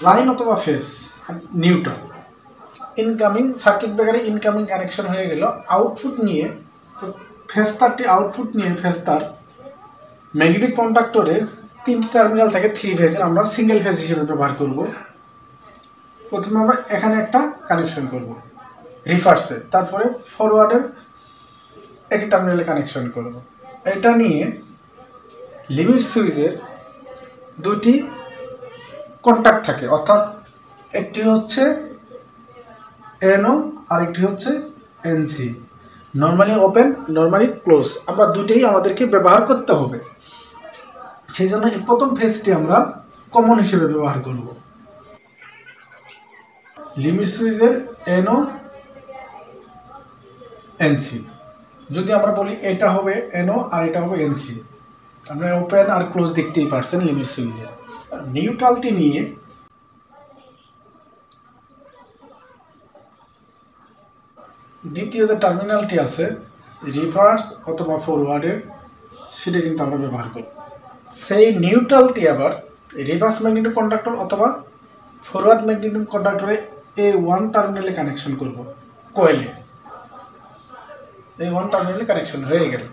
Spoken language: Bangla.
লাইন অথবা ফেজ নিউট্রাল। ইনকামিং সার্কিট ব্রেকারে ইনকামিং কানেকশন হয়ে গেল। আউটপুট নিয়ে ফেজ তারটি আউটপুট নিয়ে ফেজ তার ম্যাগনেটিক কন্ডাক্টরের 3টি টার্মিনাল থেকে 3 ফেজের আমরা সিঙ্গেল ফেজ হিসেবে ব্যবহার করব। প্রথমে আমরা এখানে একটা কানেকশন করব রিভার্সে, তারপরে ফরওয়ার্ডের একটি টার্মিনালে কানেকশন করব। এটা নিয়ে লিমিট সুইচের 2টি কন্ট্যাক্ট থাকে, অর্থাৎ একটি হচ্ছে এনও আর একটি হচ্ছে NC. Normally open, normally close, আমরা দুটোই আমাদেরকে ব্যবহার করতে হবে। সেই জন্য এই প্রথম ফেজটি আমরা কমন হিসেবে ব্যবহার করব। লিমিট সুইচের এনও এনসি, যদি আমরা বলি এটা হবে এনও আর এটা হবে এনসি, আপনারা ওপেন আর ক্লোজ দেখতেই পারছেন লিমিট সুইচের। নিউট্রালটি নিয়ে দ্বিতীয় যে টার্মিনালটি আছে রিভার্স অথবা ফরওয়ার্ডের, সেটা কিন্তু আমরা ব্যবহার করব। সেই নিউট্রালটি আবার রিভার্স ম্যাগনেটিক কন্ডাক্টর অথবা ফরওয়ার্ড ম্যাগনেটিক কন্ডাক্টরে A1 টার্মিনালে কানেকশন করব। কয়েলে A1 টার্মিনালে কানেকশন হয়ে গেল।